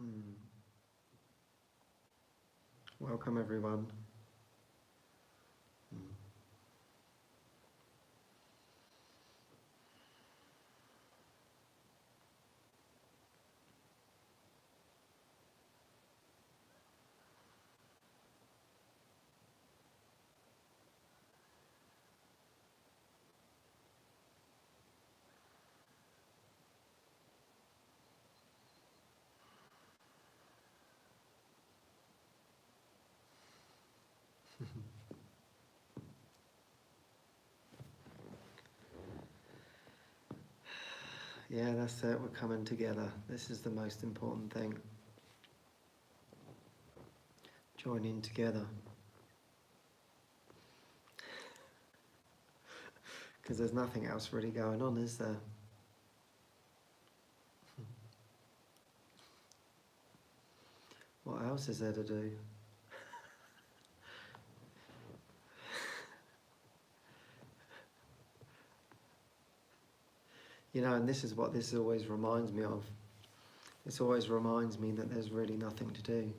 Mm. Welcome everyone. Mm. Yeah, that's it. We're coming together. This is the most important thing. Joining together. Because there's nothing else really going on, is there? What else is there to do? You know, and this is what this always reminds me of. This always reminds me that there's really nothing to do.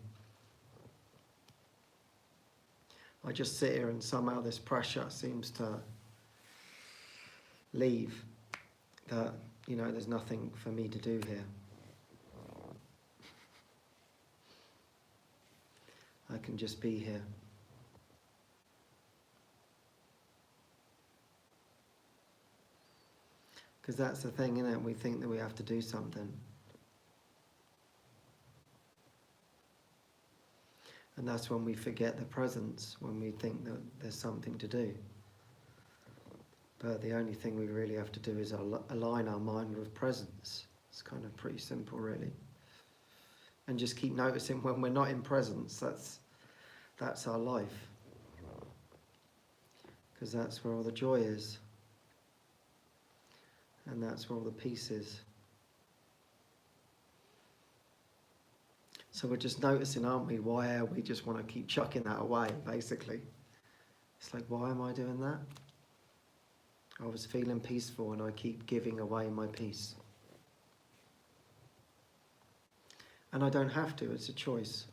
I just sit here and somehow this pressure seems to leave. That, you know, there's nothing for me to do here. I can just be here. Because that's the thing, isn't it? We think that we have to do something. And that's when we forget the presence, when we think that there's something to do. But the only thing we really have to do is align our mind with presence. It's kind of pretty simple, really. And just keep noticing when we're not in presence, that's our life. Because that's where all the joy is. And that's where all the peace is. So we're just noticing, aren't we, why we just want to keep chucking that away, basically. It's like, why am I doing that? I was feeling peaceful and I keep giving away my peace. And I don't have to, it's a choice.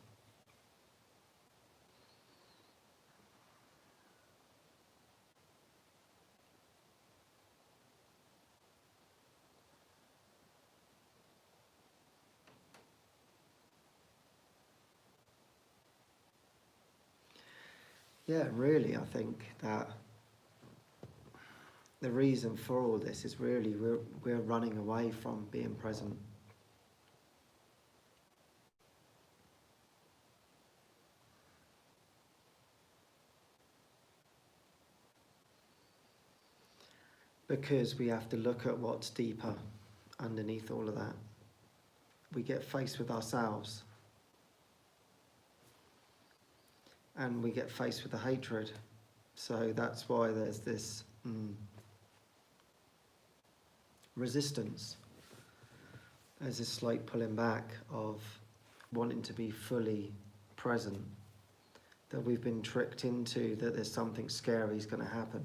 Yeah, really, I think that the reason for all this is really we're running away from being present. Because we have to look at what's deeper underneath all of that. We get faced with ourselves. And we get faced with the hatred. So that's why there's this resistance. There's this slight pulling back of wanting to be fully present. That we've been tricked into that there's something scary is going to happen.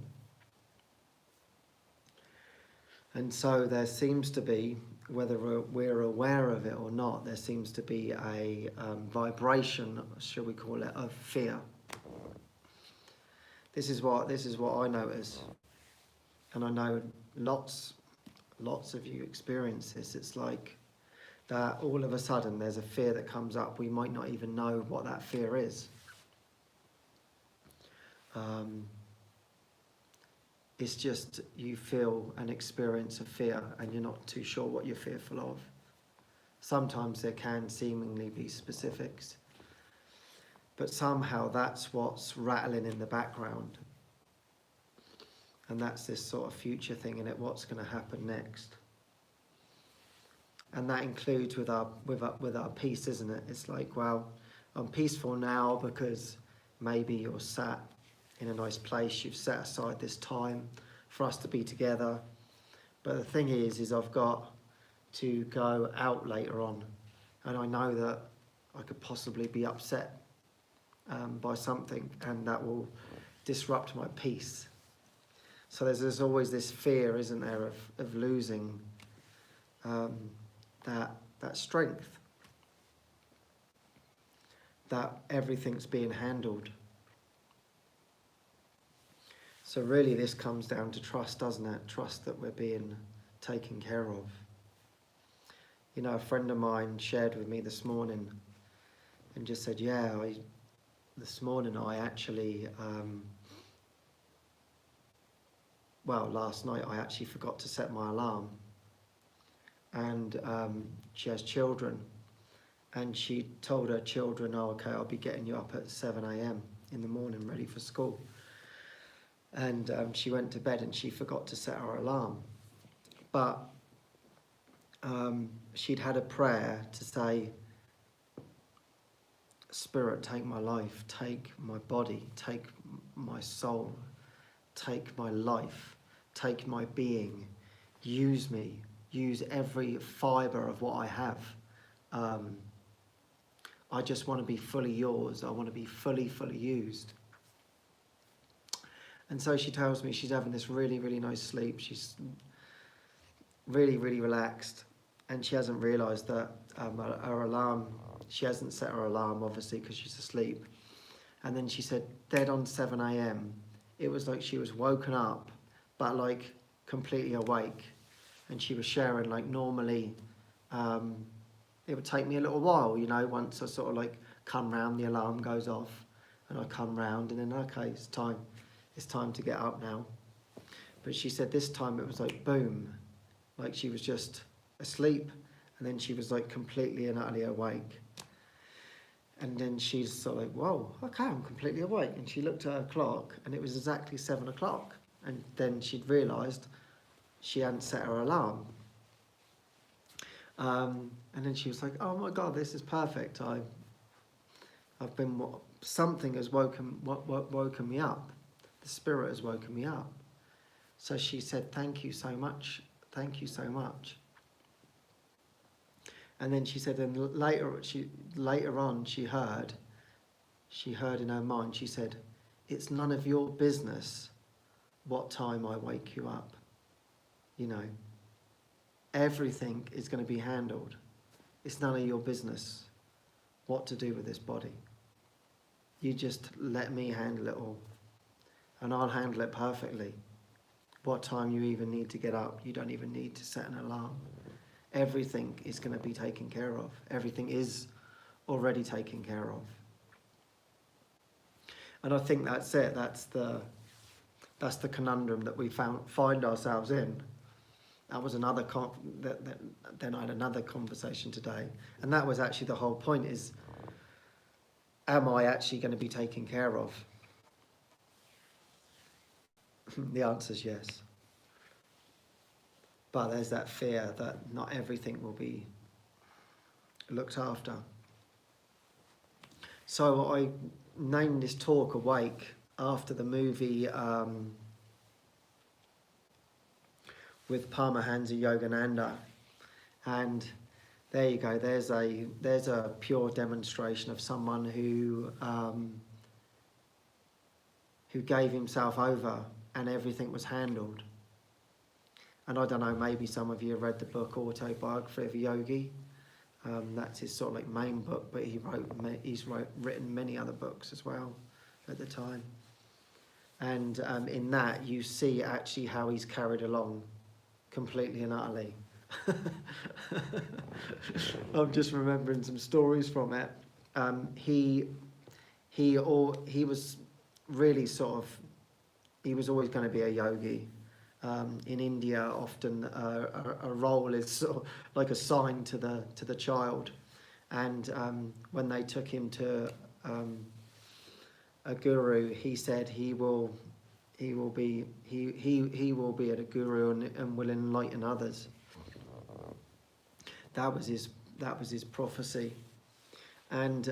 And so there seems to be, whether we're aware of it or not, there seems to be a vibration, shall we call it, of fear. This is what I notice, and I know lots of you experience this. It's like that all of a sudden there's a fear that comes up. We might not even know what that fear is. It's just you feel an experience of fear and you're not too sure what you're fearful of. Sometimes there can seemingly be specifics, but somehow that's what's rattling in the background. And that's this sort of future thing in it, what's going to happen next. And that includes with our peace, isn't it? It's like, well, I'm peaceful now because maybe you're sat in a nice place, you've set aside this time for us to be together. But the thing is I've got to go out later on, and I know that I could possibly be upset by something, and that will disrupt my peace. So there's always this fear, isn't there, of losing that strength. that everything's being handled. So really this comes down to trust, doesn't it? Trust that we're being taken care of. You know, a friend of mine shared with me this morning and just said, yeah, this morning I actually, last night I actually forgot to set my alarm. And she has children. And she told her children, oh, okay, I'll be getting you up at 7 a.m. in the morning, ready for school. And she went to bed and she forgot to set her alarm. But she'd had a prayer to say, Spirit, take my life, take my body, take my soul, take my life, take my being, use me, use every fibre of what I have. I just want to be fully yours. I want to be fully used. And so she tells me she's having this really, really nice sleep. She's really, really relaxed. And she hasn't realised that her alarm, she hasn't set her alarm, obviously, because she's asleep. And then she said, dead on 7 a.m., it was like she was woken up, but like completely awake. And she was sharing, like, normally, it would take me a little while, you know, once I sort of like come round, the alarm goes off, and I come round, and then, okay, it's time to get up now. But she said this time it was like boom, like she was just asleep, and then she was like completely and utterly awake. And then she's sort of like, whoa, okay, I'm completely awake. And she looked at her clock, and it was exactly 7 o'clock. And then she'd realised she hadn't set her alarm. And then she was like, oh my God, this is perfect. I've been, something has woken me up. The Spirit has woken me up. So she said, thank you so much. And then she said, and later on she heard in her mind, she said, it's none of your business what time I wake you up. You know, everything is going to be handled. It's none of your business what to do with this body. You just let me handle it all, and I'll handle it perfectly. What time you even need to get up, you don't even need to set an alarm. Everything is going to be taken care of. Everything is already taken care of. And I think that's it. That's the conundrum that we find ourselves in. That was another then I had another conversation today, and that was actually the whole point: is, am I actually going to be taken care of? The answer is yes. But there's that fear that not everything will be looked after. So I named this talk Awake after the movie with Paramahansa Yogananda, and there you go. There's a pure demonstration of someone who gave himself over and everything was handled. And I don't know, maybe some of you have read the book Autobiography of a Yogi. That's his sort of like main book, but he's written many other books as well at the time. And in that you see actually how he's carried along completely and utterly. I'm just remembering some stories from it. He was really sort of, he was always going to be a yogi. In India, often a role is sort of like assigned to the child, and when they took him to a guru, he said he will be a guru and will enlighten others. That was his prophecy, and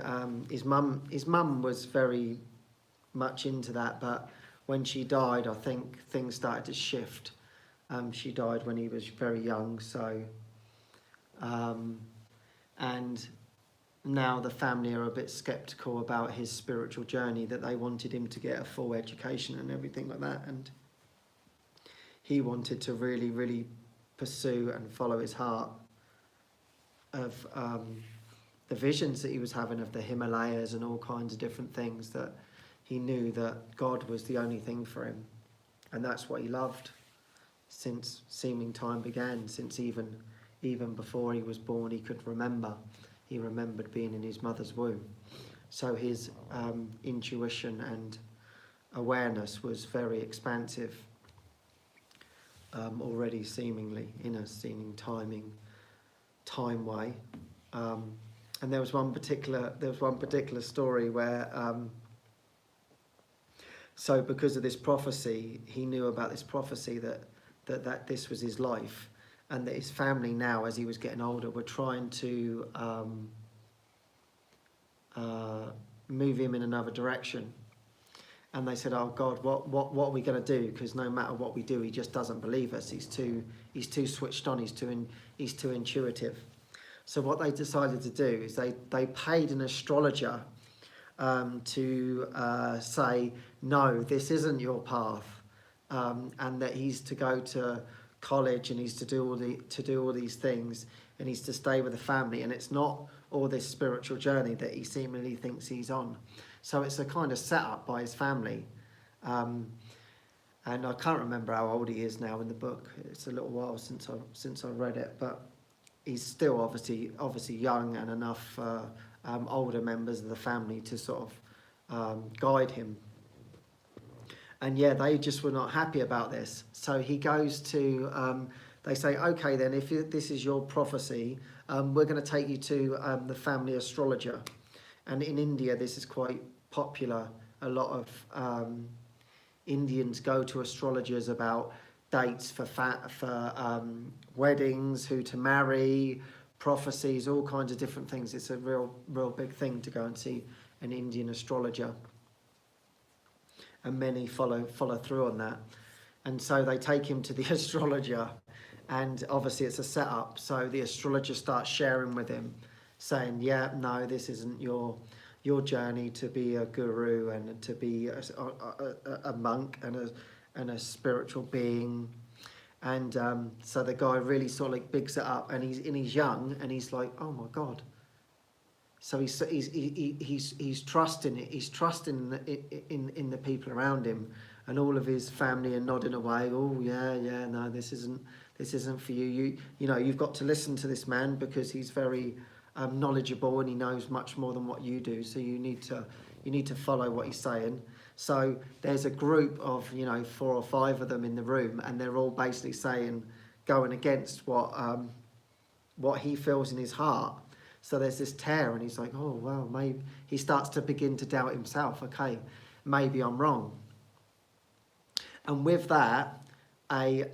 his mum was very much into that, but when she died, I think things started to shift. She died when he was very young, so and now the family are a bit sceptical about his spiritual journey, that they wanted him to get a full education and everything like that, and he wanted to really, really pursue and follow his heart of visions that he was having of the Himalayas and all kinds of different things, that he knew that God was the only thing for him. And that's what he loved since seeming time began, since even before he was born, he could remember. He remembered being in his mother's womb. So his intuition and awareness was very expansive, already seemingly in a seeming time way. And there was one particular story where, so because of this prophecy, he knew about this prophecy that this was his life, and that his family now, as he was getting older, were trying to move him in another direction. And they said, "Oh God, what are we going to do? Because no matter what we do, he just doesn't believe us. He's too switched on. He's too intuitive." So what they decided to do is they paid an astrologer to say, "No, this isn't your path," and that he's to go to college and he's to do all these things, and he's to stay with the family, and it's not all this spiritual journey that he seemingly thinks he's on. So it's a kind of setup by his family, and I can't remember how old he is now in the book. It's a little while since I read it, but he's still obviously young, and enough older members of the family to sort of guide him. And yeah, they just were not happy about this. So he goes to, they say, "Okay then, if this is your prophecy, we're going to take you to the family astrologer." And in India, this is quite popular. A lot of Indians go to astrologers about dates for weddings, who to marry, prophecies, all kinds of different things. It's a real big thing to go and see an Indian astrologer, and many follow through on that. And so they take him to the astrologer, and obviously it's a setup. So the astrologer starts sharing with him, saying, "Yeah, no, this isn't your journey to be a guru and to be a monk and a spiritual being." And so the guy really sort of like bigs it up, and he's young, and he's like, "Oh my God." So he's trusting it. He's trusting in the people around him, and all of his family are nodding away. "Oh yeah, no, this isn't for you. You know, you've got to listen to this man because he's very knowledgeable, and he knows much more than what you do. So you need to follow what he's saying." So there's a group of 4 or 5 of them in the room, and they're all basically going against what he feels in his heart. So there's this tear, and he's like, "Oh well, maybe." He starts to begin to doubt himself. "Okay, maybe I'm wrong." And with that, a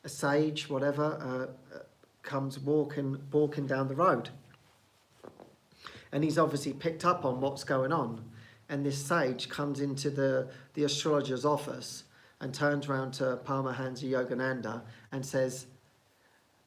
sage, whatever, comes walking down the road, and he's obviously picked up on what's going on. And this sage comes into the astrologer's office and turns around to Paramahansa Yogananda and says,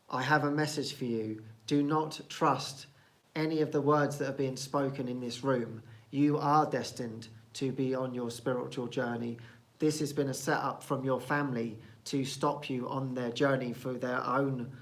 "I have a message for you. Do not trust any of the words that are being spoken in this room. You are destined to be on your spiritual journey. This has been a setup from your family to stop you on their journey through their own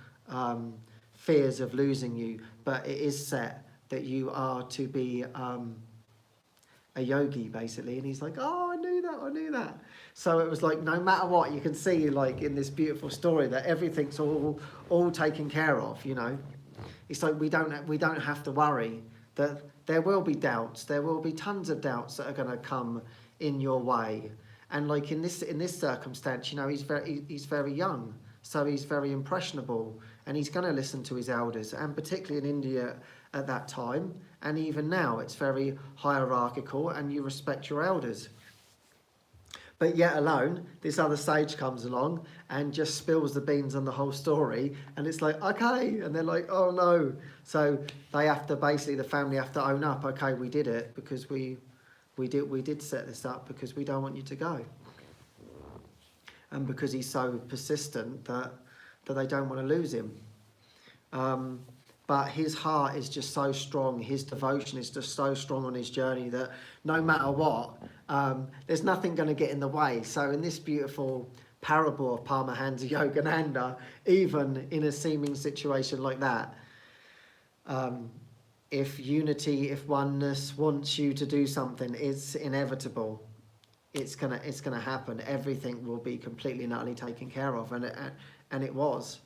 fears of losing you. But it is set that you are to be a yogi," basically. And he's like, "Oh, I knew that. So it was like, no matter what, you can see like in this beautiful story that everything's all taken care of. It's like we don't have to worry that there will be doubts. There will be tons of doubts that are going to come in your way. And like in this circumstance, he's very young, so he's very impressionable, and he's going to listen to his elders. And particularly in India at that time, and even now, it's very hierarchical, and you respect your elders. But yet alone, this other sage comes along and just spills the beans on the whole story, and it's like, okay, and they're like, "Oh no." So they have to, basically the family have to own up. "Okay, we did it because we did set this up because we don't want you to go." And because he's so persistent that they don't want to lose him. But his heart is just so strong, his devotion is just so strong on his journey that no matter what, there's nothing going to get in the way. So in this beautiful parable of Paramahansa Yogananda, even in a seeming situation like that, If unity, if oneness wants you to do something, it's inevitable. It's gonna happen. Everything will be completely and utterly taken care of, and it was.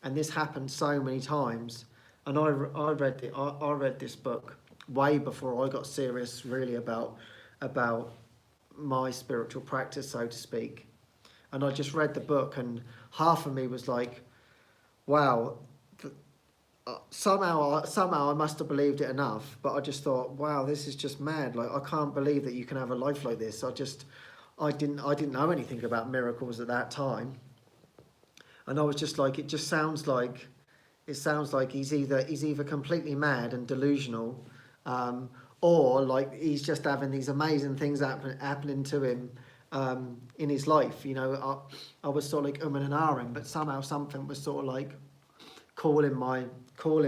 And this happened so many times. And I read this book way before I got serious really about my spiritual practice, so to speak. And I just read the book, and half of me was like, wow, somehow I must have believed it enough, but I just thought, wow, this is just mad. Like, I can't believe that you can have a life like this. I didn't know anything about miracles at that time. And I was just like, it sounds like he's either completely mad and delusional, or like he's just having these amazing things happening to him in his life. You know, I was sort of like and ahhing, but somehow something was sort of like calling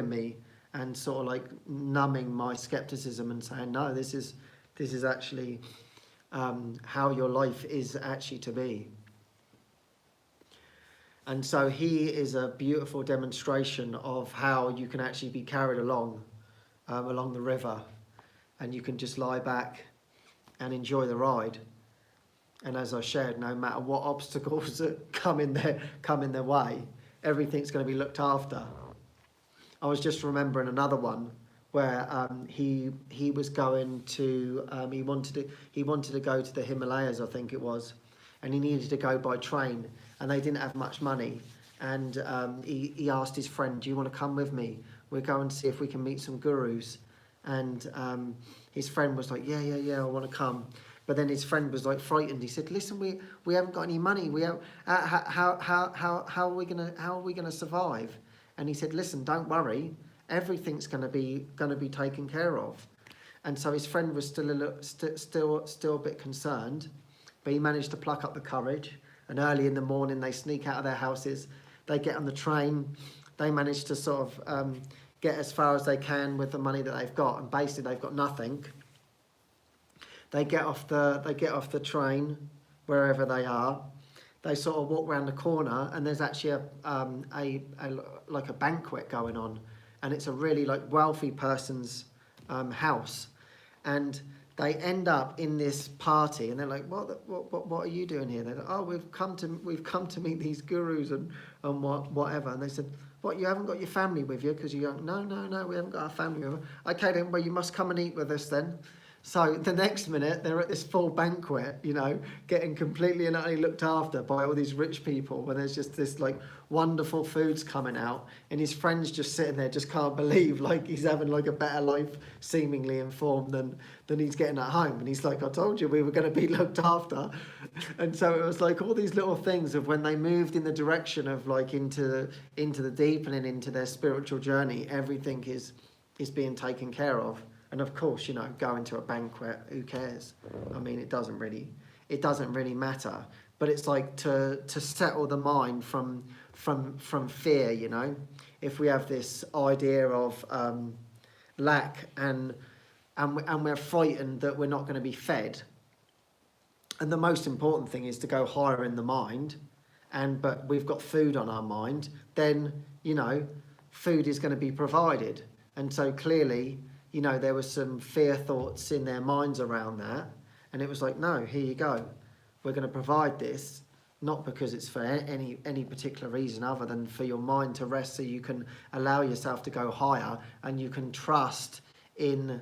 me and sort of like numbing my skepticism and saying, no, this is actually how your life is actually to be. And so he is a beautiful demonstration of how you can actually be carried along the river, and you can just lie back and enjoy the ride. And as I shared, no matter what obstacles that come in their way, everything's going to be looked after. I was just remembering another one where he was going to he wanted to go to the Himalayas, I think it was, and he needed to go by train, and they didn't have much money. And he asked his friend, do you want to come with me? We're going to see if we can meet some gurus. And his friend was like, yeah, I want to come. But then his friend was like frightened. He said, listen, we haven't got any money. How are we gonna survive? And he said, listen, don't worry. Everything's gonna be taken care of. And so his friend was still a bit concerned, but he managed to pluck up the courage. And early in the morning, they sneak out of their houses. They get on the train. They manage to sort of get as far as they can with the money that they've got, and basically they've got nothing. They get off the train wherever they are. They sort of walk around the corner, and there's actually a banquet going on, and it's a really like wealthy person's house, and they end up in this party, and they're like, what are you doing here? They're like, oh, we've come to meet these gurus and whatever. And they said, what, you haven't got your family with you? Because you're going, no, we haven't got our family with us. Okay then, well, you must come and eat with us then. So the next minute, they're at this full banquet, you know, getting completely and utterly looked after by all these rich people, when there's just this like wonderful foods coming out, and his friend's just sitting there, just can't believe like he's having like a better life, seemingly informed than he's getting at home. And he's like, I told you we were going to be looked after. And so it was like all these little things of when they moved in the direction of like into the deepening into their spiritual journey, everything is being taken care of. And of course, you know, going to a banquet, who cares? I mean, it doesn't really matter. But it's like to settle the mind from fear, you know. If we have this idea of lack and we're frightened that we're not going to be fed, and the most important thing is to go higher in the mind, but we've got food on our mind, then, you know, food is going to be provided. And so clearly, you know, there was some fear thoughts in their minds around that. And it was like, no, here you go. We're going to provide this, not because it's for any particular reason other than for your mind to rest, so you can allow yourself to go higher, and you can trust in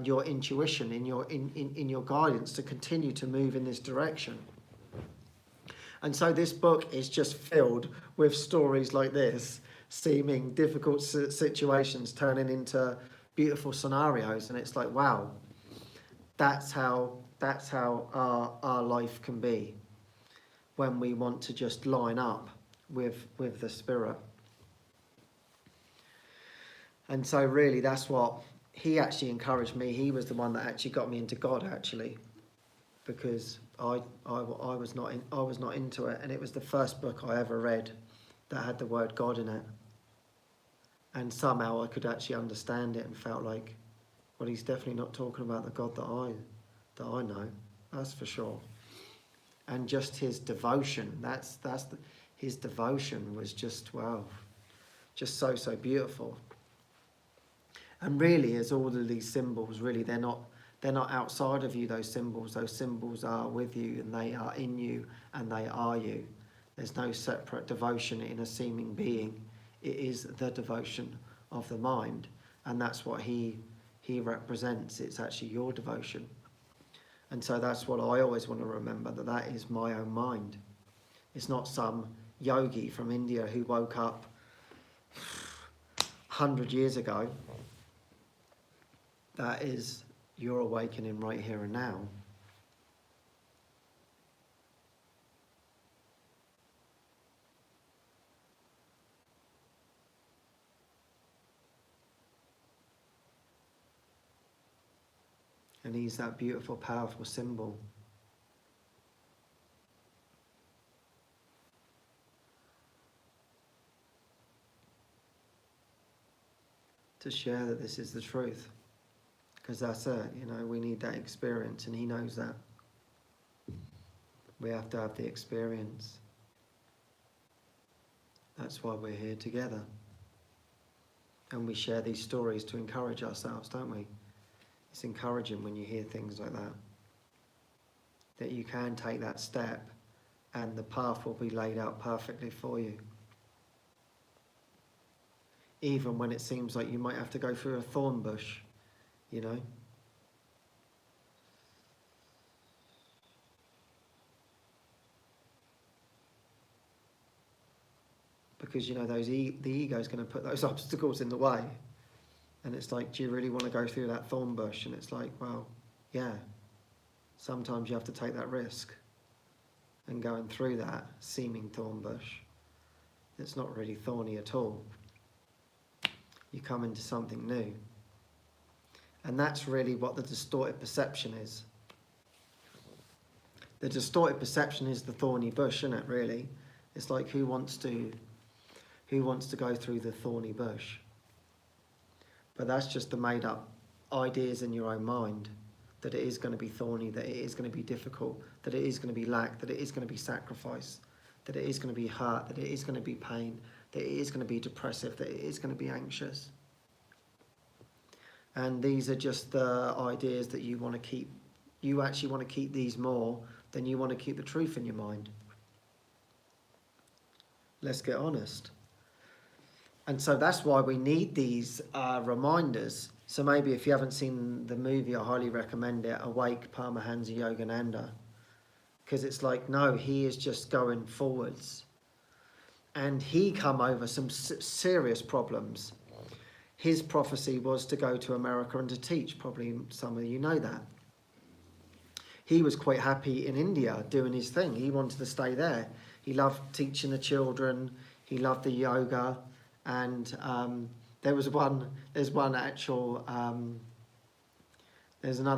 your intuition, in your guidance to continue to move in this direction. And so this book is just filled with stories like this, seeming difficult situations turning into beautiful scenarios. And it's like, wow, that's how our life can be when we want to just line up with the spirit. And so really that's what he actually encouraged me. He was the one that actually got me into God, actually, because I was not into it, and it was the first book I ever read that had the word God in it. And somehow I could actually understand it and felt like, well, he's definitely not talking about the God that I know, that's for sure. And just his devotion, his devotion was just, wow, just so beautiful. And really, as all of these symbols, really, they're not outside of you, those symbols. Those symbols are with you, and they are in you, and they are you. There's no separate devotion in a seeming being. It is the devotion of the mind, and that's what he represents. It's actually your devotion. And so that's what I always want to remember, that is my own mind. It's not some yogi from India who woke up 100 years ago. That is your awakening right here and now. And he's that beautiful, powerful symbol. To share that this is the truth. Because that's it, you know, we need that experience, and he knows that. We have to have the experience. That's why we're here together. And we share these stories to encourage ourselves, don't we? It's encouraging when you hear things like that. That you can take that step and the path will be laid out perfectly for you. Even when it seems like you might have to go through a thorn bush, you know. Because, you know, the ego is going to put those obstacles in the way. And it's like, do you really want to go through that thorn bush? And it's like, well, yeah. Sometimes you have to take that risk. And going through that seeming thorn bush, it's not really thorny at all. You come into something new. And that's really what the distorted perception is. The distorted perception is the thorny bush, isn't it, really? It's like, who wants to go through the thorny bush? But that's just the made up ideas in your own mind, that it is going to be thorny, that it is going to be difficult, that it is going to be lack, that it is going to be sacrifice, that it is going to be hurt, that it is going to be pain, that it is going to be depressive, that it is going to be anxious. And these are just the ideas that you want to keep. You actually want to keep these more than you want to keep the truth in your mind. Let's get honest. And so that's why we need these reminders. So maybe if you haven't seen the movie, I highly recommend it, Awake, Paramahansa Yogananda. Because it's like, no, he is just going forwards. And he come over some serious problems. His prophecy was to go to America and to teach. Probably some of you know that. He was quite happy in India doing his thing. He wanted to stay there. He loved teaching the children. He loved the yoga. And there's another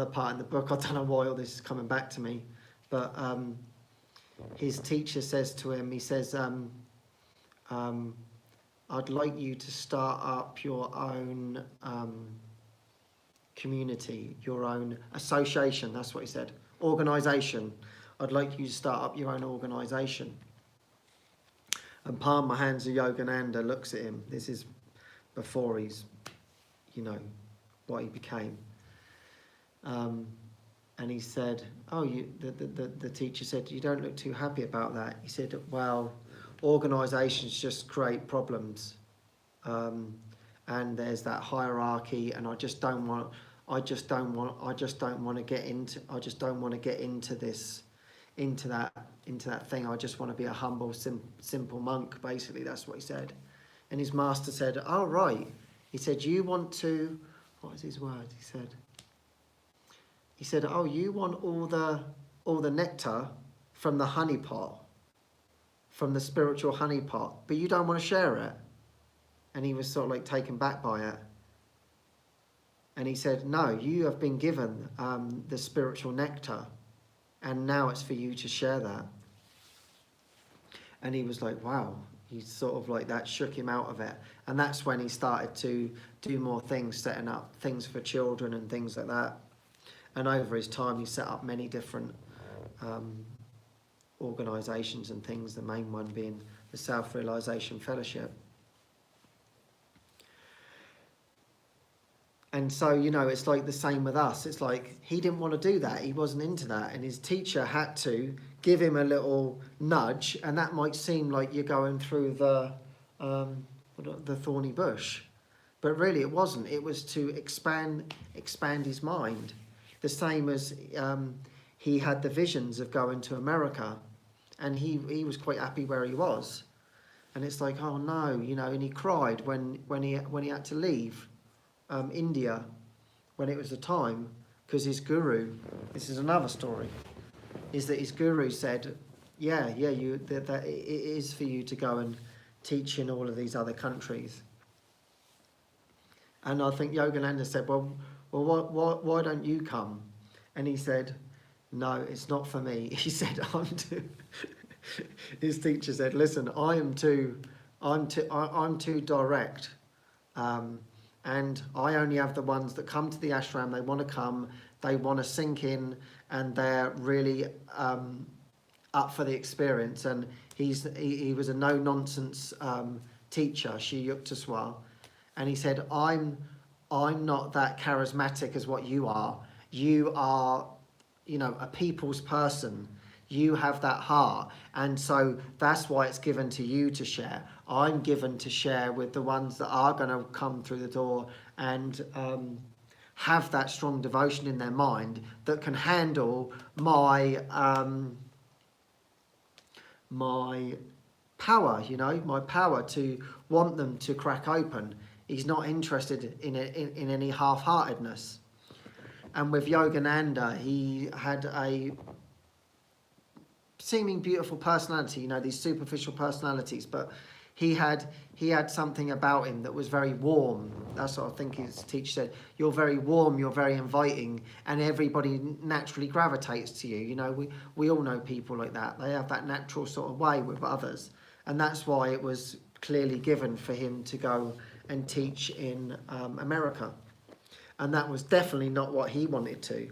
part in the book, I don't know why all this is coming back to me, but his teacher says to him, he says, I'd like you to start up your own community, your own association, that's what he said, organisation. I'd like you to start up your own organisation. And Paramahansa Yogananda looks at him. This is before he's, you know, what he became. And he said, oh, the teacher said, you don't look too happy about that. He said, well, organisations just create problems. And there's that hierarchy, and I just don't want to get into this, into that thing. I just want to be a humble, simple monk, basically. That's what he said. And his master said, oh, right. He said, you want to, what was his word? He said, oh, you want all the nectar from the honey pot, from the spiritual honey pot, but you don't want to share it. And he was sort of like taken back by it. And he said, no, you have been given the spiritual nectar, and now it's for you to share that. And he was like, wow. He sort of like that shook him out of it. And that's when he started to do more things, setting up things for children and things like that. And over his time, he set up many different organisations and things, the main one being the Self-Realisation Fellowship. And so, you know, it's like the same with us. It's like he didn't want to do that. He wasn't into that. And his teacher had to give him a little nudge. And that might seem like you're going through the thorny bush. But really it wasn't. It was to expand his mind. The same as he had the visions of going to America. And he was quite happy where he was. And it's like, oh no, you know, and he cried when he had to leave India when it was the time, because his guru, this is another story, is that his guru said, yeah, that it is for you to go and teach in all of these other countries. And I think Yogananda said, well, why don't you come? And he said, no, it's not for me. He said, his teacher said, listen, I'm too direct. And I only have the ones that come to the ashram, they want to come, they want to sink in, and they're really up for the experience. And he was a no-nonsense teacher, Sri Yukteswar. And he said, I'm not that charismatic as what you are. You are, you know, a people's person. You have that heart. And so that's why it's given to you to share. I'm given to share with the ones that are going to come through the door and have that strong devotion in their mind that can handle my my power, you know, my power to want them to crack open. He's not interested in any half-heartedness. And with Yogananda, he had a seeming beautiful personality, you know, these superficial personalities, but he had something about him that was very warm. That's what I think his teacher said. You're very warm, you're very inviting, and everybody naturally gravitates to you. You know, we all know people like that. They have that natural sort of way with others. And that's why it was clearly given for him to go and teach in America. And that was definitely not what he wanted to.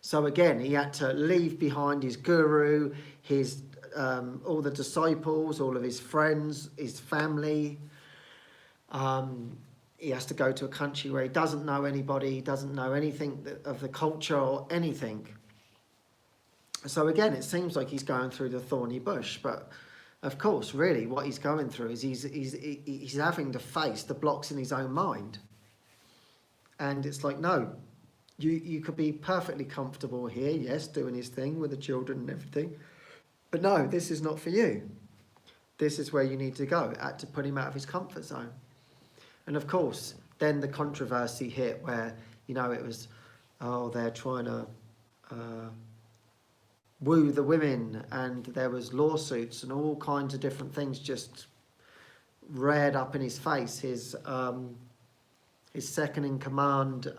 So again, he had to leave behind his guru, his all the disciples, all of his friends, his family. He has to go to a country where he doesn't know anybody, he doesn't know anything of the culture or anything. So again, it seems like he's going through the thorny bush, but of course, really, what he's going through is he's having to face the blocks in his own mind. And it's like, no, you could be perfectly comfortable here, yes, doing his thing with the children and everything. But no, this is not for you. This is where you need to go. I had to put him out of his comfort zone. And of course, then the controversy hit where, you know, it was, oh, they're trying to woo the women, and there was lawsuits and all kinds of different things just reared up in his face. His second in command,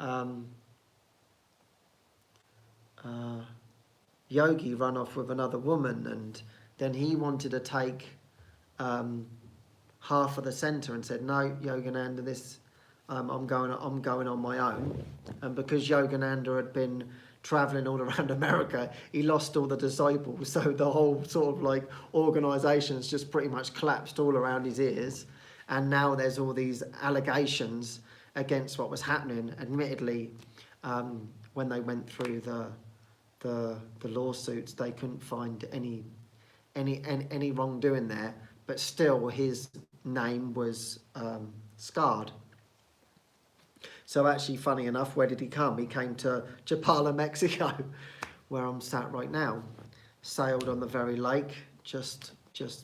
Yogi, run off with another woman, and then he wanted to take half of the centre and said, no, Yogananda, this I'm going on my own. And because Yogananda had been travelling all around America, he lost all the disciples, so the whole sort of like organisation's just pretty much collapsed all around his ears. And now there's all these allegations against what was happening. Admittedly, when they went through the lawsuits, they couldn't find any wrongdoing there, but still his name was scarred. So actually, funny enough, where did he come? He came to Chapala, Mexico, where I'm sat right now. Sailed on the very lake, just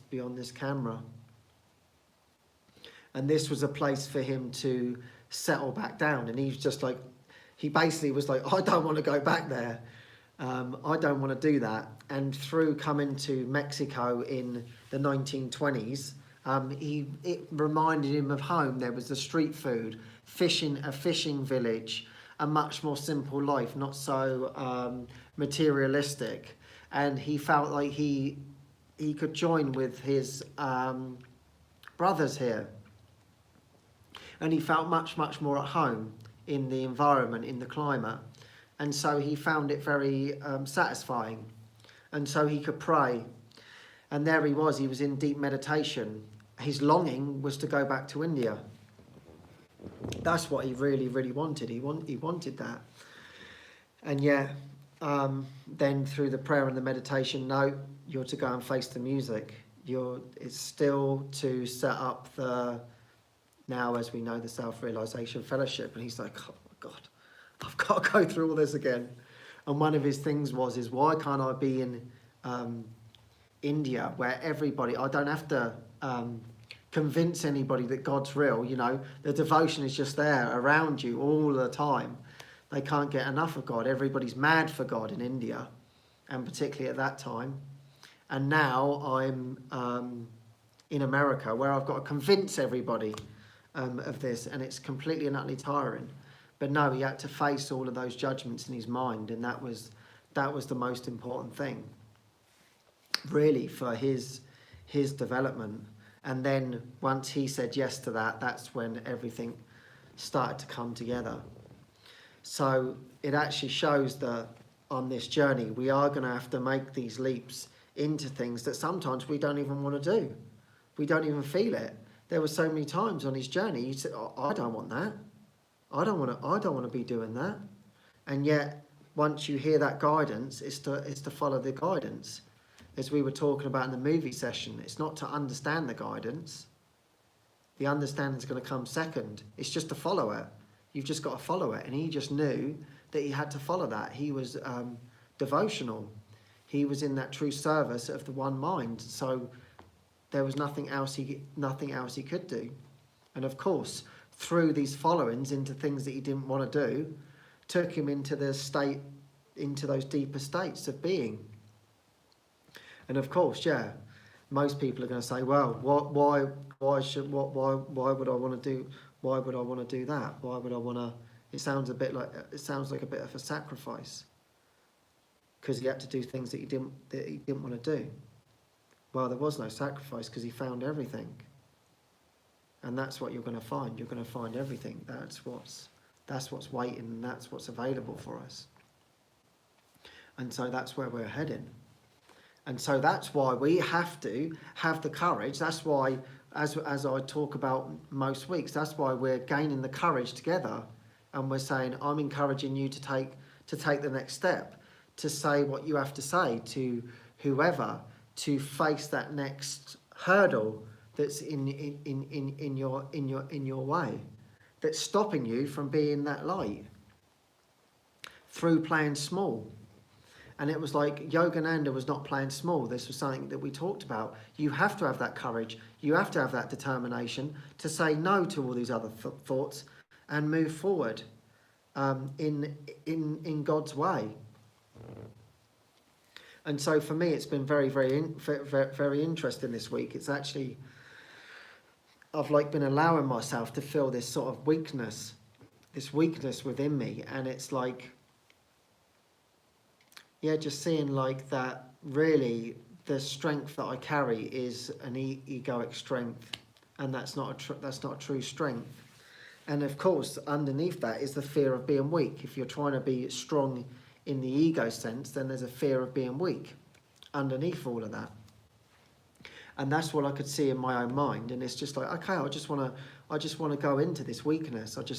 beyond this camera. And this was a place for him to settle back down. And he's just like, he basically was like, I don't want to go back there. I don't want to do that. And through coming to Mexico in the 1920s, it reminded him of home. There was the street food, a fishing village, a much more simple life, not so materialistic. And he felt like he could join with his brothers here. And he felt much more at home in the environment, in the climate. And so he found it very satisfying. And so he could pray. And there he was in deep meditation. His longing was to go back to India. That's what he really, really wanted. He wanted that. And yet, then through the prayer and the meditation, no, you're to go and face the music. It's still to set up the, now as we know, the self-realization fellowship. And he's like, oh my God, I've got to go through all this again. And one of his things is why can't I be in India, where everybody, I don't have to convince anybody that God's real, you know, the devotion is just there around you all the time. They can't get enough of God. Everybody's mad for God in India, and particularly at that time. And now I'm in America, where I've got to convince everybody of this, and it's completely and utterly tiring. But no, he had to face all of those judgments in his mind, and that was the most important thing, really, for his development. And then once he said yes to that, that's when everything started to come together. So it actually shows that on this journey, we are going to have to make these leaps into things that sometimes we don't even want to do. We don't even feel it. There were so many times on his journey, he said, oh, I don't want that. I don't want to be doing that. And yet, once you hear that guidance, it's to follow the guidance. As we were talking about in the movie session, it's not to understand the guidance. The understanding is going to come second. It's just to follow it. You've just got to follow it. And he just knew that he had to follow that. He was devotional. He was in that true service of the one mind. So there was nothing else he could do. And of course, through these followings into things that he didn't want to do, took him into those deeper states of being. And of course, yeah, most people are going to say, well, why would I want to do that? Why would I want to? It sounds like a bit of a sacrifice, because he had to do things that he didn't want to do. Well, there was no sacrifice, because he found everything. And that's what you're going to find. You're going to find everything. That's what's waiting, and that's what's available for us. And so that's where we're heading. And so that's why we have to have the courage. That's why, as I talk about most weeks, that's why we're gaining the courage together. And we're saying, I'm encouraging you to take the next step, to say what you have to say to whoever, to face that next hurdle that's in your way, that's stopping you from being that light, through playing small. And it was like Yogananda was not playing small. This was something that we talked about. You have to have that courage. You have to have that determination to say no to all these other thoughts and move forward in God's way. And so for me, it's been very, very, very interesting this week. It's actually, I've been allowing myself to feel this sort of weakness within me. And it's like, yeah, just seeing that really the strength that I carry is an egoic strength, and that's not a true strength. And of course, underneath that is the fear of being weak. If you're trying to be strong in the ego sense, then there's a fear of being weak underneath all of that. And that's what I could see in my own mind. And it's just like, okay, I just want to go into this weakness. I want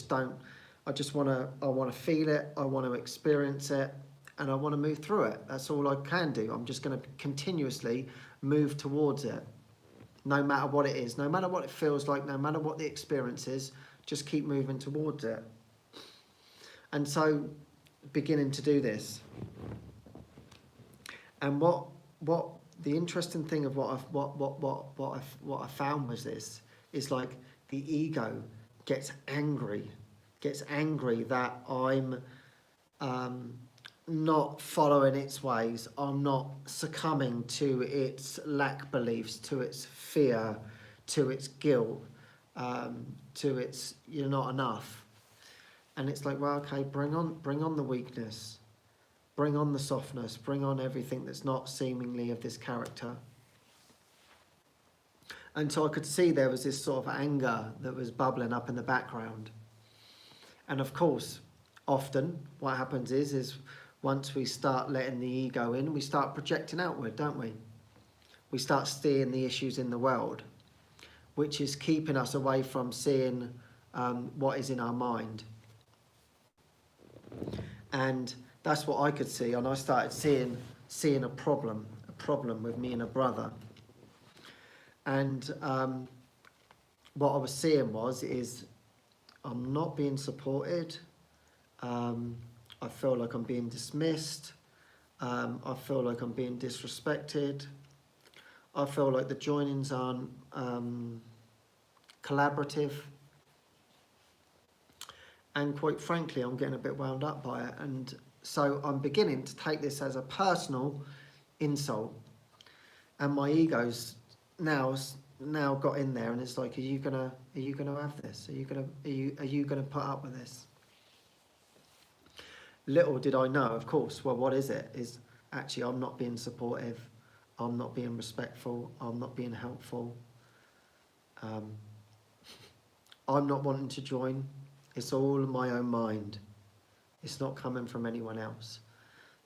to feel it. I want to experience it. And I want to move through it. That's all I can do. I'm just going to continuously move towards it. No matter what it is, no matter what it feels like, no matter what the experience is, just keep moving towards it. And so, beginning to do this. And what the interesting thing of what I found was this is the ego gets angry that I'm not following its ways. I'm not succumbing to its lack beliefs, to its fear, to its guilt, to its you're not enough. And it's like, well, okay, bring on the weakness, bring on the softness, bring on everything that's not seemingly of this character. And so I could see there was this sort of anger that was bubbling up in the background. And of course, often what happens is once we start letting the ego in, we start projecting outward, don't we? We start seeing the issues in the world, which is keeping us away from seeing what is in our mind. And that's what I could see, and I started seeing a problem with me and a brother. And what I was seeing is I'm not being supported. I feel like I'm being dismissed. I feel like I'm being disrespected. I feel like the joinings aren't collaborative. And quite frankly, I'm getting a bit wound up by it. And so I'm beginning to take this as a personal insult. And my ego's now got in there, and it's like, are you gonna have this? Are you gonna put up with this? Little did I know, of course, well, what is it? Is actually I'm not being supportive, I'm not being respectful, I'm not being helpful. I'm not wanting to join. It's all in my own mind. It's not coming from anyone else.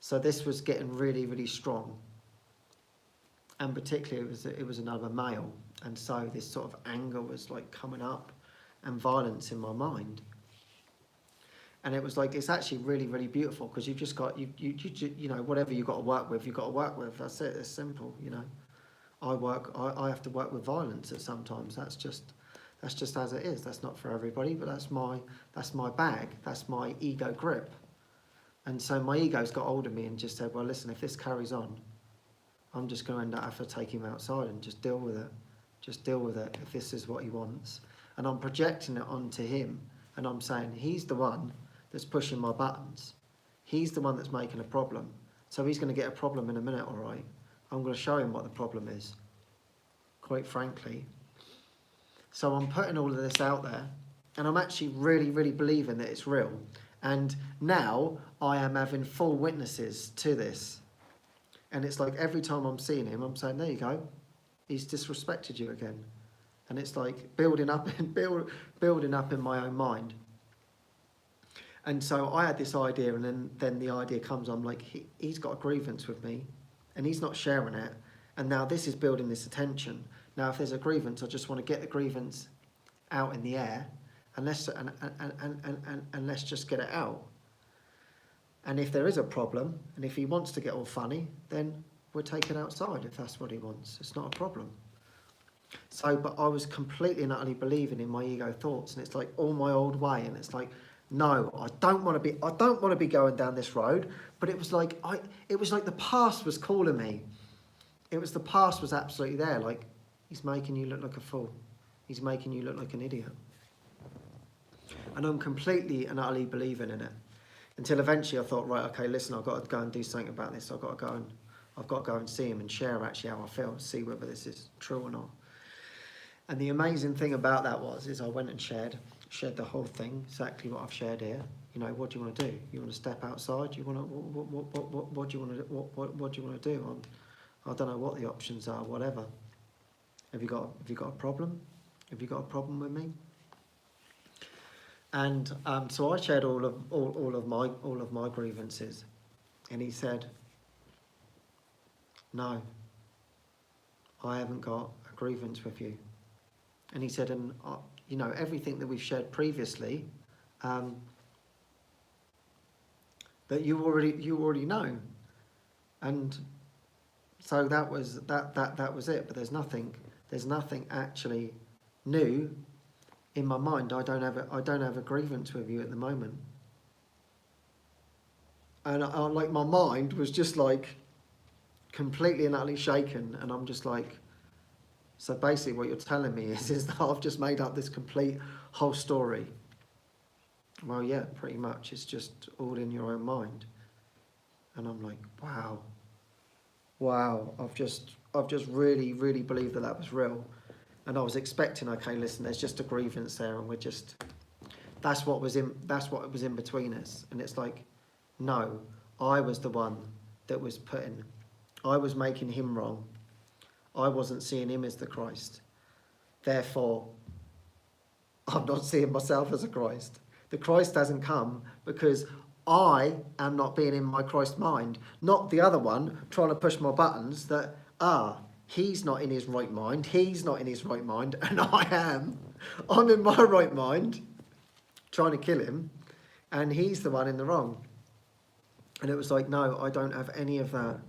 So this was getting really, really strong. And particularly it was another male. And so this sort of anger was like coming up, and violence in my mind. And it was like, it's actually really, really beautiful, because you've just got, you know, whatever you've got to work with, you've got to work with. That's it, it's simple, you know. I have to work with violence at sometimes. That's just as it is. That's not for everybody, but that's my bag. That's my ego grip. And so my ego's got hold of me and just said, well, listen, if this carries on, I'm just going to end up having to take him outside and just deal with it. Just deal with it if this is what he wants. And I'm projecting it onto him, and I'm saying he's the one that's pushing my buttons. He's the one that's making a problem. So he's going to get a problem in a minute, all right? I'm going to show him what the problem is, quite frankly. So I'm putting all of this out there, and I'm actually really, really believing that it's real. And now I am having full witnesses to this. And it's like every time I'm seeing him, I'm saying, there you go. He's disrespected you again. And it's like building up in my own mind. And so I had this idea, and then the idea comes, I'm like, he's got a grievance with me, and he's not sharing it. And now this is building this attention. Now, if there's a grievance, I just want to get the grievance out in the air, and let's just get it out. And if there is a problem, and if he wants to get all funny, then we'll take it outside if that's what he wants. It's not a problem. So, but I was completely and utterly believing in my ego thoughts, and it's like all my old way, and it's like, no, I don't want to be going down this road. But it was like the past was calling me. The past was absolutely there. Like, he's making you look like a fool. He's making you look like an idiot. And I'm completely and utterly believing in it. Until eventually I thought, right, okay, listen, I've got to go and do something about this. I've got to go and see him and share actually how I feel, see whether this is true or not. And the amazing thing about that is I went and shared the whole thing, exactly what I've shared here. You know, what do you want to do? You want to step outside? You want to what do you want to what do you want to do? I don't know what the options are. Whatever. Have you got a problem? Have you got a problem with me? And so I shared all of my grievances, and he said, no, I haven't got a grievance with you. And he said, and you know, everything that we've shared previously, that you already know. And so that was it. But there's nothing actually new in my mind. I don't have a grievance with you at the moment. And like my mind was just like completely and utterly shaken, and I'm just like, so basically what you're telling me is that I've just made up this complete whole story. Well, yeah, pretty much. It's just all in your own mind. And I'm like, wow, I've just really, really believed that was real. And I was expecting, okay, listen, there's just a grievance there, and that's what was in between us. And it's like, no, I was the one that was I was making him wrong. I wasn't seeing him as the Christ. Therefore, I'm not seeing myself as a Christ. The Christ hasn't come because I am not being in my Christ mind, not the other one trying to push my buttons that, he's not in his right mind, he's not in his right mind, and I am. I'm in my right mind. trying to kill him, and he's the one in the wrong. And it was like, no, I don't have any of that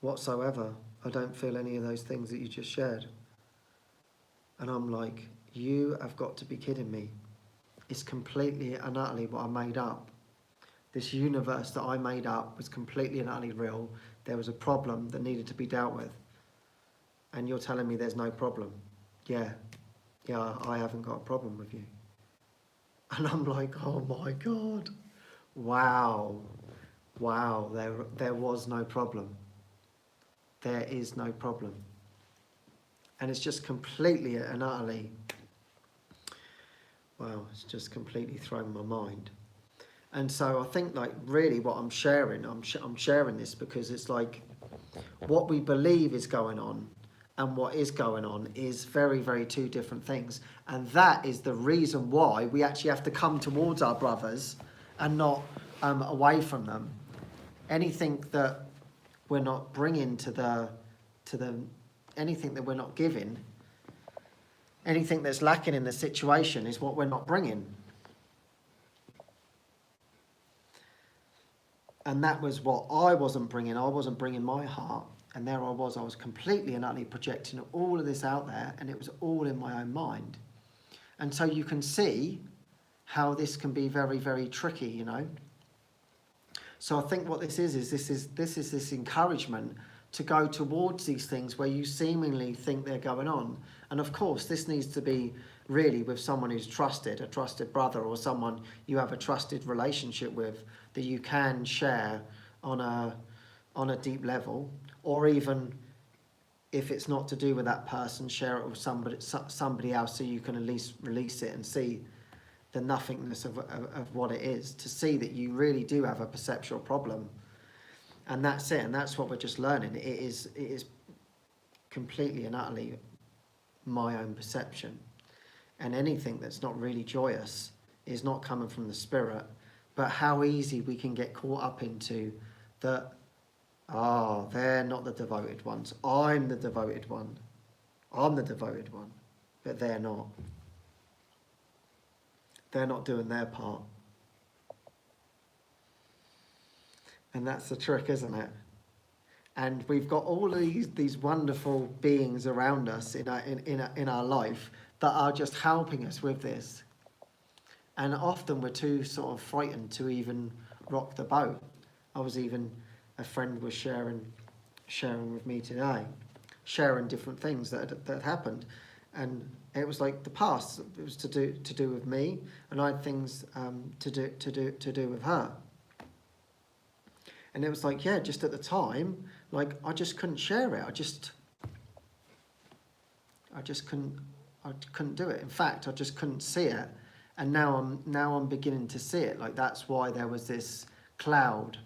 whatsoever. I don't feel any of those things that you just shared. And I'm like, you have got to be kidding me. It's completely and utterly what I made up. This universe that I made up was completely and utterly real. There was a problem that needed to be dealt with. And you're telling me there's no problem. Yeah, I haven't got a problem with you. And I'm like, oh my God. Wow, there was no problem. There is no problem. And it's just completely and utterly, wow, it's just completely thrown my mind. And so I think, like, really what I'm sharing this because it's like what we believe is going on and what is going on is very, very two different things. And that is the reason why we actually have to come towards our brothers and not away from them. Anything that we're not bringing to the anything that we're not giving, anything that's lacking in the situation is what we're not bringing. And that was what I wasn't bringing. I wasn't bringing my heart. And there I was completely and utterly projecting all of this out there, and it was all in my own mind. And so you can see how this can be very, very tricky, you know. So I think what this is this encouragement to go towards these things where you seemingly think they're going on. And of course, this needs to be really with someone who's trusted, a trusted brother or someone you have a trusted relationship with that you can share on a deep level, or even if it's not to do with that person, share it with somebody else so you can at least release it and see the nothingness of what it is, to see that you really do have a perceptual problem. And that's it, and that's what we're just learning. It is completely and utterly my own perception. And anything that's not really joyous is not coming from the spirit, but how easy we can get caught up into that, they're not the devoted ones. I'm the devoted one. I'm the devoted one. But they're not. They're not doing their part. And that's the trick, isn't it? And we've got all of these wonderful beings around us in our life that are just helping us with this. And often we're too sort of frightened to even rock the boat. A friend was sharing with me today, sharing different things that had happened. And it was like the past, it was to do with me, and I had things to do with her. And it was like, yeah, just at the time, like I just couldn't share it. I just couldn't do it. In fact, I just couldn't see it. And now I'm beginning to see it. Like that's why there was this cloud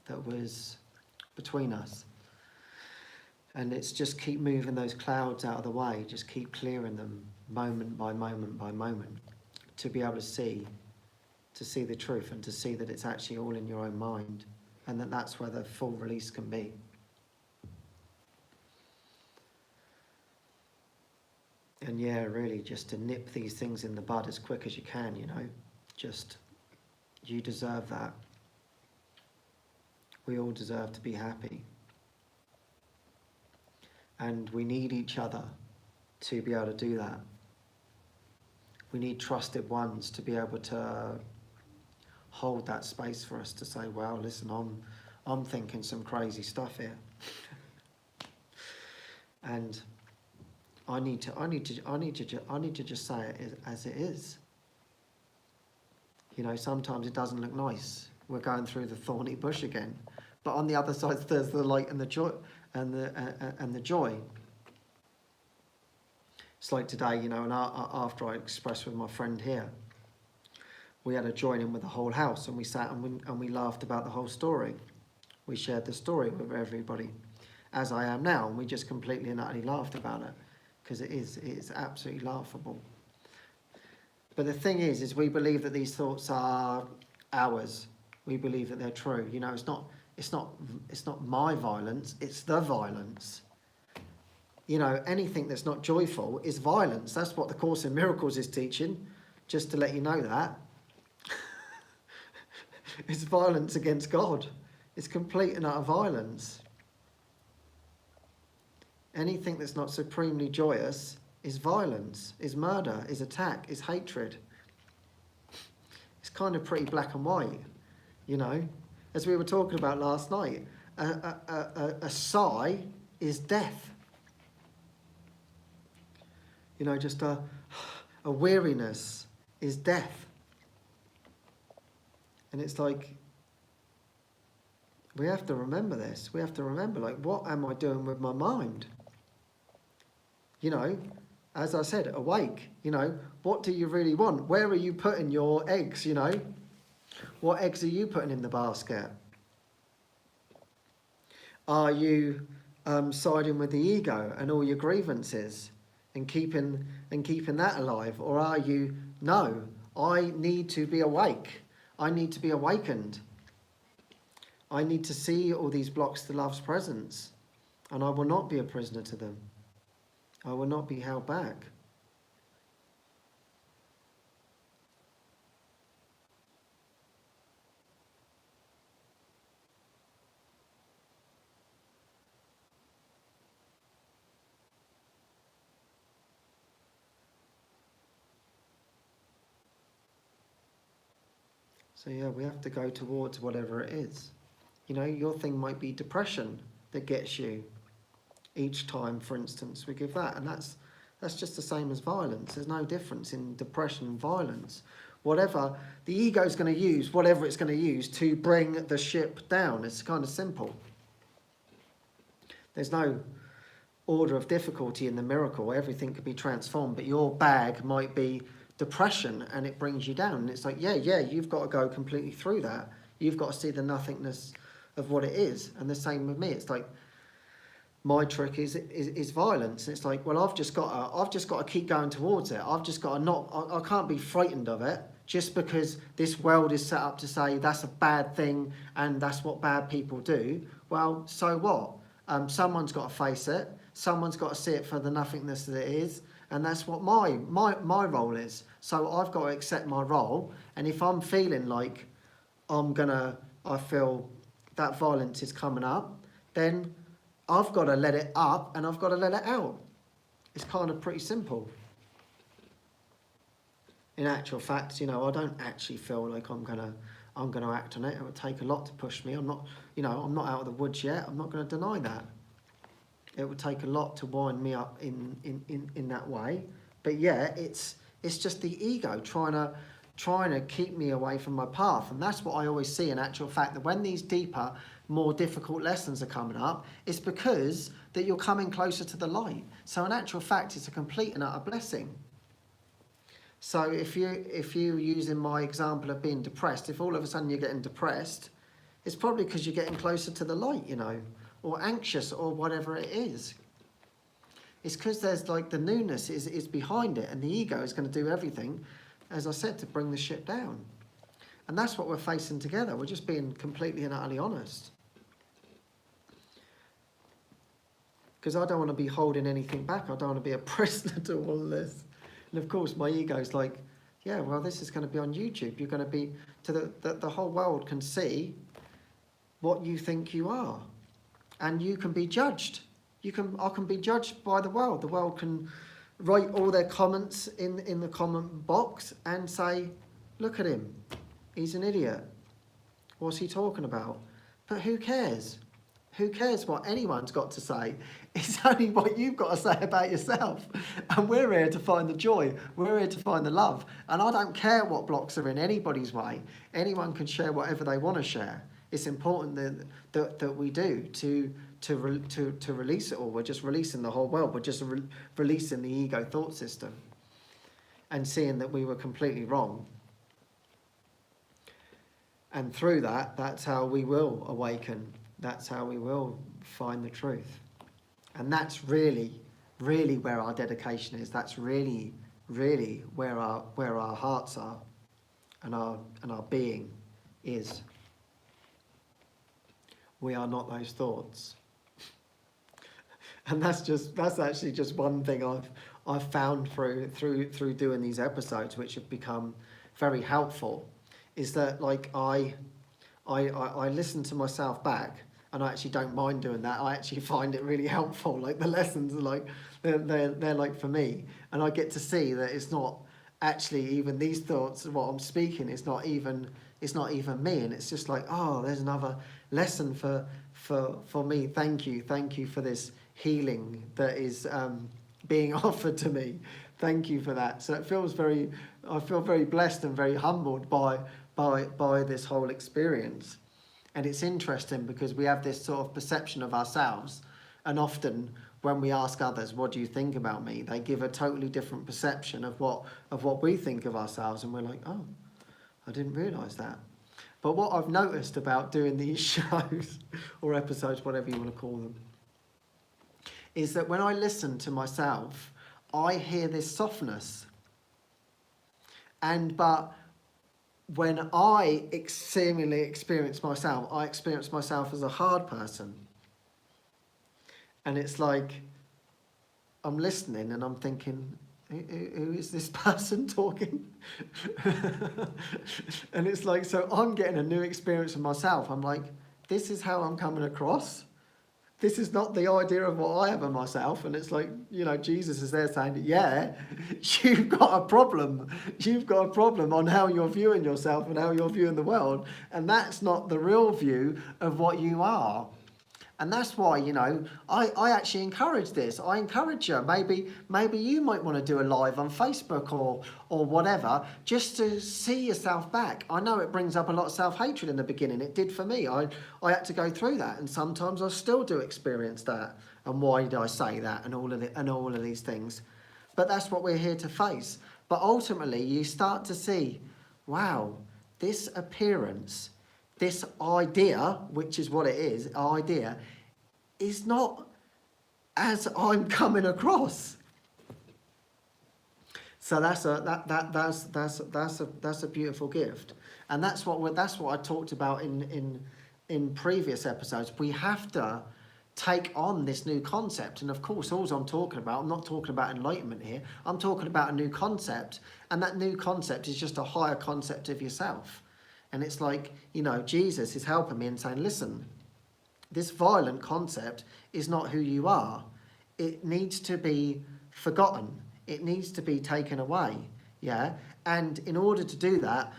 that was between us. And it's just keep moving those clouds out of the way, just keep clearing them moment by moment by moment to be able to see the truth and to see that it's actually all in your own mind, and that's where the full release can be. And yeah, really just to nip these things in the bud as quick as you can, you know, just, you deserve that. We all deserve to be happy. And we need each other to be able to do that. We need trusted ones to be able to hold that space for us to say, well, listen, I'm thinking some crazy stuff here. And I need to just say it as it is. You know, sometimes it doesn't look nice. We're going through the thorny bush again. But on the other side, there's the light and the joy and the joy. It's like today, you know, and after I expressed with my friend here, we had a join in with the whole house, and we sat and we laughed about the whole story. We shared the story with everybody, as I am now, and we just completely and utterly laughed about it, because it is absolutely laughable. But the thing is we believe that these thoughts are ours. We believe that they're true. You know, it's not my violence, it's the violence. You know, anything that's not joyful is violence. That's what the Course in Miracles is teaching. just to let you know that. It's violence against God. It's complete and utter violence. Anything that's not supremely joyous is violence, is murder, is attack, is hatred. It's kind of pretty black and white, you know. As we were talking about last night, a sigh is death. You know, just a weariness is death. And it's like, we have to remember this. We have to remember, like, what am I doing with my mind? You know, as I said, awake. You know, what do you really want? Where are you putting your eggs, you know? What eggs are you putting in the basket? Are you siding with the ego and all your grievances and keeping that alive? Or are you, no, I need to be awake. I need to be awakened. I need to see all these blocks to love's presence, and I will not be a prisoner to them. I will not be held back. So yeah, we have to go towards whatever it is. You know, your thing might be depression that gets you each time, for instance, we give that. And that's just the same as violence. There's no difference in depression and violence. Whatever, the ego's going to use whatever it's going to use to bring the ship down. It's kind of simple. There's no order of difficulty in the miracle. Everything could be transformed, but your bag might be depression and it brings you down. And it's like, yeah, you've got to go completely through that. You've got to see the nothingness of what it is. And the same with me. It's like, my trick is violence. And it's like, well, I've just got to keep going towards it. I've just got to I can't be frightened of it just because this world is set up to say that's a bad thing and that's what bad people do. Well, so what? Someone's got to face it. Someone's got to see it for the nothingness that it is. And that's what my role is. So I've got to accept my role. And if I'm feeling like I feel that violence is coming up, then I've got to let it up and I've got to let it out. It's kind of pretty simple. In actual fact, you know, I don't actually feel like I'm gonna act on it. It would take a lot to push me. I'm not out of the woods yet. I'm not going to deny that. It would take a lot to wind me up in that way. But yeah, it's just the ego trying to keep me away from my path. And that's what I always see in actual fact, that when these deeper, more difficult lessons are coming up, it's because that you're coming closer to the light. So in actual fact, it's a complete and utter blessing. So if you using my example of being depressed, if all of a sudden you're getting depressed, it's probably because you're getting closer to the light, you know, or anxious or whatever it is. It's because there's like the newness is behind it, and the ego is going to do everything, as I said, to bring the ship down. And that's what we're facing together. We're just being completely and utterly honest. Because I don't want to be holding anything back. I don't want to be a prisoner to all of this. And of course, my ego's like, yeah, well, this is going to be on YouTube. You're going to be, the whole world can see what you think you are. And you can be judged. I can be judged by the world. The world can write all their comments in the comment box and say, look at him. He's an idiot. What's he talking about? But who cares? Who cares what anyone's got to say? It's only what you've got to say about yourself. And we're here to find the joy. We're here to find the love. And I don't care what blocks are in anybody's way. Anyone can share whatever they want to share. It's important that we do to release it all. We're just releasing the whole world. We're just releasing the ego thought system and seeing that we were completely wrong. And through that, that's how we will awaken. That's how we will find the truth. And that's really, really where our dedication is. That's really, really where our hearts are and our being is. We are not those thoughts. And that's actually just one thing I've found through doing these episodes, which have become very helpful, is that like I listen to myself back, and I actually don't mind doing that. I actually find it really helpful. Like the lessons are like they're like for me, and I get to see that it's not actually even these thoughts. What I'm speaking, it's not even me, and it's just like, oh, there's another lesson for me. Thank you for this healing that is being offered to me. Thank you for that. So it feels I feel very blessed and very humbled by this whole experience. And it's interesting because we have this sort of perception of ourselves, and often when we ask others, what do you think about me, they give a totally different perception of what we think of ourselves, and we're like, oh, I didn't realise that. But what I've noticed about doing these shows or episodes, whatever you want to call them, is that when I listen to myself, I hear this softness. But when I seemingly experience myself, I experience myself as a hard person. And it's like, I'm listening and I'm thinking, who is this person talking? And it's like, so I'm getting a new experience of myself. I'm like, this is how I'm coming across. This is not the idea of what I have of myself. And it's like, Jesus is there saying, yeah, you've got a problem. You've got a problem on how you're viewing yourself and how you're viewing the world. And that's not the real view of what you are. And that's why, I actually encourage this. I encourage you. Maybe you might want to do a live on Facebook or whatever, just to see yourself back. I know it brings up a lot of self-hatred in the beginning. It did for me. I had to go through that, and sometimes I still do experience that. And why did I say that? And all of these things. But that's what we're here to face. But ultimately, you start to see, wow, this appearance, this idea, which is what it is not as I'm coming across. So that's a beautiful gift, and that's what I talked about in previous episodes. We have to take on this new concept, and of course, all I'm talking about, I'm not talking about enlightenment here. I'm talking about a new concept, and that new concept is just a higher concept of yourself. And it's like, Jesus is helping me and saying, listen, this violent concept is not who you are. It needs to be forgotten. It needs to be taken away. Yeah. And in order to do that,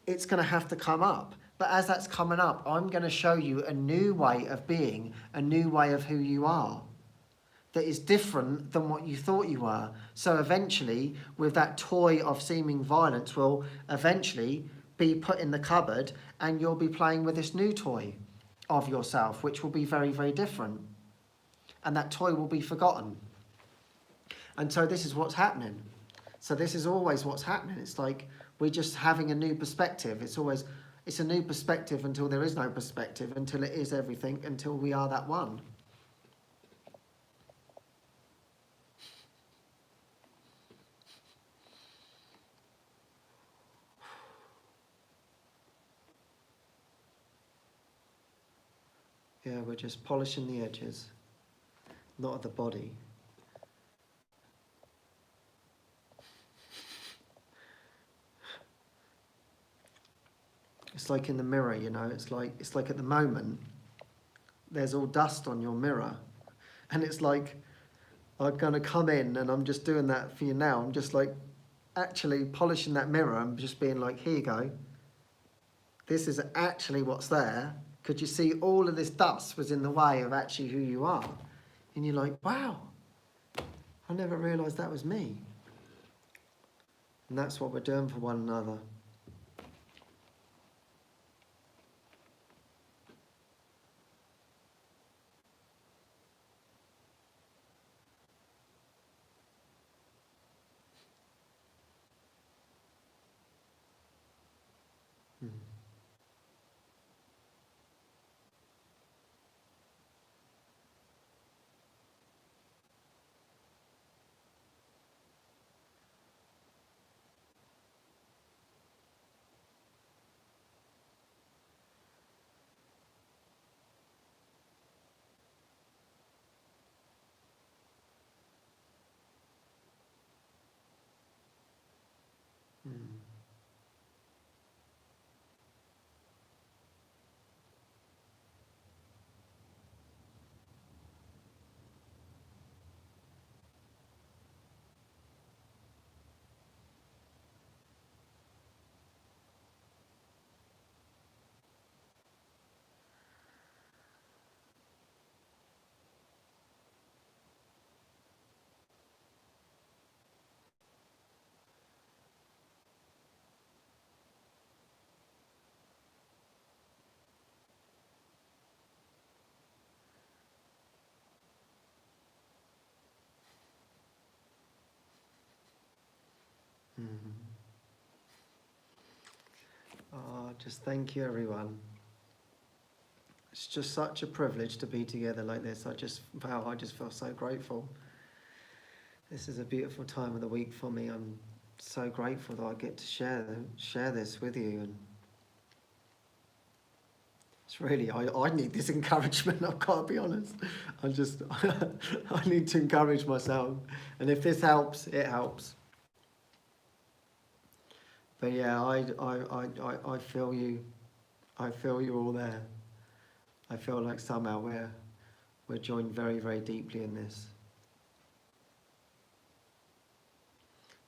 it's going to have to come up. But as that's coming up, I'm going to show you a new way of being, a new way of who you are, that is different than what you thought you were. So eventually, with that toy of seeming violence, will eventually be put in the cupboard, and you'll be playing with this new toy of yourself, which will be very, very different. And that toy will be forgotten. And so this is what's happening. So this is always what's happening. It's like we're just having a new perspective. It's a new perspective until there is no perspective, until it is everything, until we are that one. Yeah, we're just polishing the edges, not of the body. It's like in the mirror, it's like at the moment, there's all dust on your mirror. And it's like, I'm going to come in, and I'm just doing that for you now. I'm just like actually polishing that mirror. I'm just being like, here you go. This is actually what's there. Could you see all of this dust was in the way of actually who you are? And you're like, wow, I never realised that was me. And that's what we're doing for one another. Oh, just thank you, everyone. It's just such a privilege to be together like this. I just feel so grateful. This is a beautiful time of the week for me. I'm so grateful that I get to share this with you. And it's really, I need this encouragement, I've got to be honest. I need to encourage myself. And if this helps, it helps. But yeah, I feel you. I feel you all there. I feel like somehow we're joined very, very deeply in this.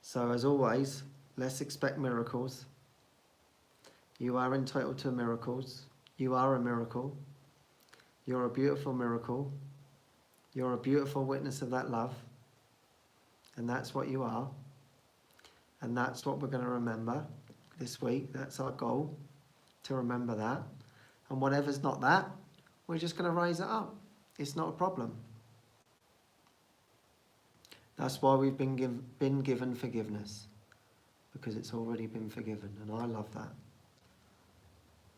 So as always, let's expect miracles. You are entitled to miracles. You are a miracle. You're a beautiful miracle. You're a beautiful witness of that love. And that's what you are. And that's what we're going to remember this week. That's our goal, to remember that. And whatever's not that, we're just going to raise it up. It's not a problem. That's why we've been given forgiveness, because it's already been forgiven, and I love that.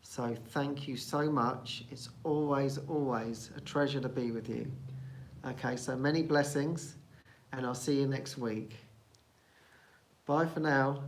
So thank you so much. It's always, always a treasure to be with you. Okay, so many blessings, and I'll see you next week. Bye for now.